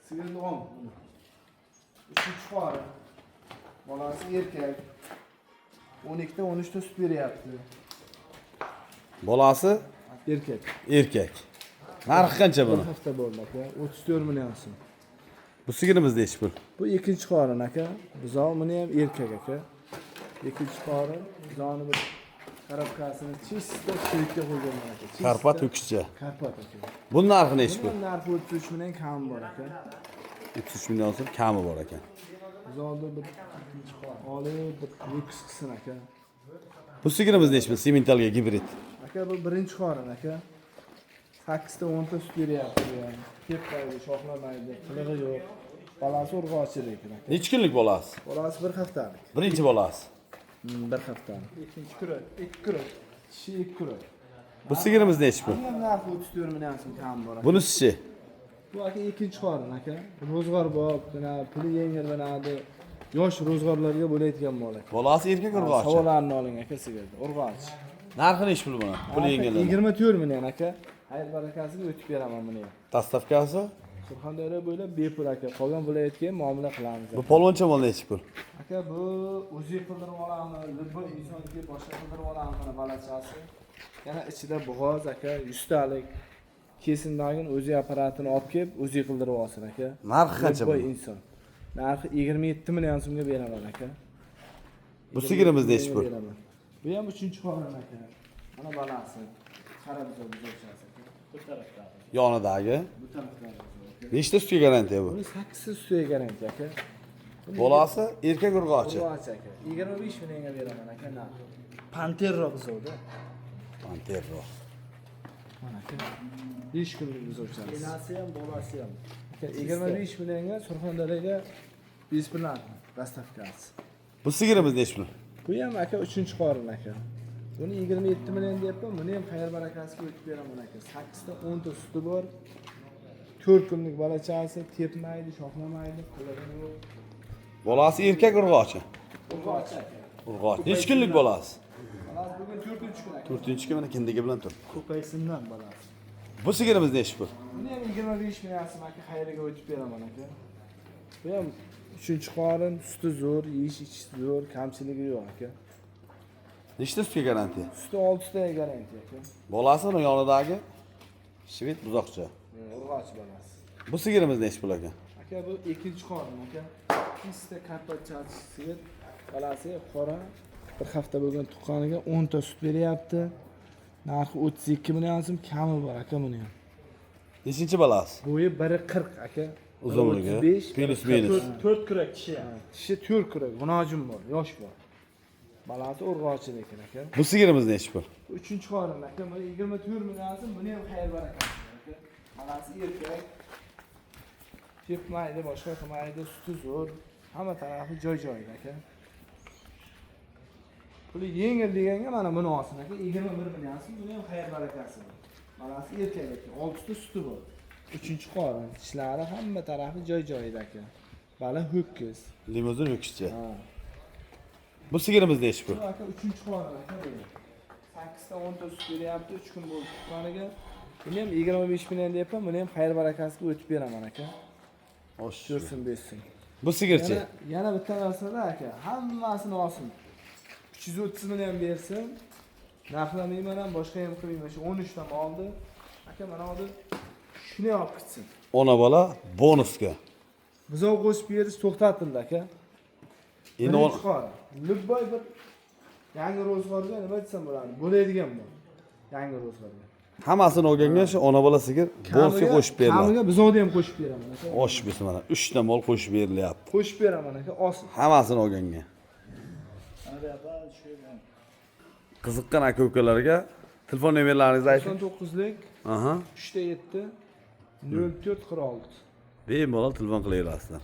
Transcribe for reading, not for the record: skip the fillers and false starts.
Sigirni ol. Uchinchi qori. Bolasi erkak. 12 ta 13 ta sut beryapti. Bolasi Erkak. erkak. Narxi qancha Bir buni? hafta bo'ldi aka. 34 million so'm. Bu sigirimiz nechi pul? Bu ikkinchi qorin aka. Buzov buni ham erkak aka. Ikkinchi qorin buzovni bir qarabkasini chista chirikka qo'yganman aka. Karpat ho'kizcha. Karpat aka. Buning narxi nechi pul? Bunun narxi 33 million kam bor aka. 33 million so'm kami bor ekan. Buzovda bir ikkinchi qorin olib bir lüks qilsin aka. Bu sigirimiz nechi pul? Simentalga gibrid. Aka bu birinchi qorin aka. 8 ta 10 ta sut beryapti yani. Tepmaydi, shoxlamaydi, qilig'i yo'q. Bolasi urg'ochili ekan aka. Nechi kunlik bolasi? Bolasi bir haftalik. Birinchi bolasi. Bir haftalik. Ikkinchi kurak, ikki kurak. Kishi ikki kurak. Bu sigirimiz nechi pul? Bunun narxi 34 million so'm kam bor aka. Bunisi-chi? Bu aka ikkinchi qorin aka. Ro'zg'or bor, mana puli yengil banadi. Yosh ro'zg'orlarga bo'layotgan mol aka. Bolasi erkak urg'ochi. Savollarni oling aka sizga. Urg'och. Narxi nechi pul buni? Puli yengillar. 24 million aka. Hayır barakasiga o'tib beraman buni. Dastavkasi? Surxondaryo bo'ylab bepul aka. Qolgan viloyatga muomala qilamiz. Bu polvoncha mol nechi pul? Aka bu o'zi qildirib olamiz, bu insonga boshqa qildirib olamiz mana balachasi. Yana ichida bo'g'oz aka, 100 talik. Kesindagin o'zi apparatini olib kelib, o'zi qildirib olsin aka. Narxi qancha bu? bu? Inson. Narxi 27 million so'mga beraman aka. Bu sigirimiz nechi pul? Bu ham 3-qorin aka. Mana balasi. Qarab o'zbekchasi aka. Bu tarafda. Yonidagi. Bu tarafda. Nechta sutga garantiya bu? Buni 8 ta sutga garantiya aka. Bolasi erkak urg'ochi. Urg'ochi aka. 25 millionga beraman aka. Panterro bizovda. Panterro. Mana aka. 5 kunlik bizovchasi. Enasi ham, bolasi ham. Aka 25 millionga Surxondaryoga biz bilan dastavkasi. Bu sigirimiz nechi pul? Bu ham aka 3-qorin aka. Buni 27 million deyapman. Buni ham xayr barakasiga o'tib beraman aka. 8 ta 10 ta suti bor. 4 kunlik balachasi, tepmaydi, shoxlamaydi, qilig'i yo'q. Bolasi erkak urg'ochi. Urg'ochi aka. Urg'ochi. Nechi kunlik bolasi? Balasi bugun 4-kun aka. 4-chi kun mana kindigi bilan tur. Ko'paysindan bolasi. Bu sigirimiz nechi pul? Buni ham 25 million so'm aka xayriga o'tib beraman aka. Bu ham 3-qorin, suti zo'r, yeyish zo'r, kamchiligi yo'q aka. Nechta sutga garantiya? Suti 6 ta garantiya aka. Bolasi uni yonidagi shved buzoqcha. Urg'och bolasi. Bu sigirimiz nechi pul ekan? Aka bu 2-qorin aka. 2 ta karpatchasi sigir, bolasi qora. Bir hafta bo'lgan tuqqaniga 10 ta sut beryapti. Narxi 32 million so'm, kami bor aka buni ham. Nechinchi bolasi? Bo'yi 1.40 aka. Uzunligi 35, plus minus. 4 kurak kishi ham. Kishi 4 kurak, g'unojim bor, yosh bor. Balasi urg'ochi ekan aka. Bu sigirimiz nechi pul? 3-qorin aka, buni 24 million so'm, buni ham xayr barakasi aka. Balasi erkak. Tepmaydi, boshqa qilmaydi, suti zo'r. Hamma tarafi joy-joyida aka. Puli yengil deganga mana buni olsin aka, 21 million so'm, buni ham xayr barakasi bor. Balasi erkak aka, 6 ta suti bor. 3-qorin, tishlari hamma tarafi joy-joyida aka. Bala ho'kiz. Limuzin ho'kizcha. Ha. Bu sigirimiz nechi Bu pul? aka 3-qorin aka bu. 8 ta 10 ta sut beryapti, 3 kun bo'ldi tuqqaniga. Buni ham 25 million deyapman, buni ham xayr barakasiga o'tib beraman aka. Xo'sh. Ko'rsin bersin. Bu sigirchi. Yana bitta narsada aka, hammasini olsin. 330 million bersin. Narxlamayman ham, boshqa ham qilmayman. Shu 13 ta oldi. Aka mana oldi. Shuni olib ketsin. Ona bola bonusga. Bizov qo'shib berish to'xtatildi aka. Endi Lubboy bir yangi ro'zg'orga nima desam bo'ladi? Bo'ladigan bu. Yangi ro'zg'orga. hammasini olganga shu ona bola sigir bonusga qo'shib beriladi. Kamiga bizovda ham qo'shib beraman aka. Osh biz mana 3 ta mol qo'shib berilyapti. Qo'shib beraman aka, olsin. Hammasini olganga. Qiziqqan aka-ukalarga telefon nomerlaringizni ayting. 99lik Aha. 3 ta 7 0446. Bemalol telefon qilaverasizlar.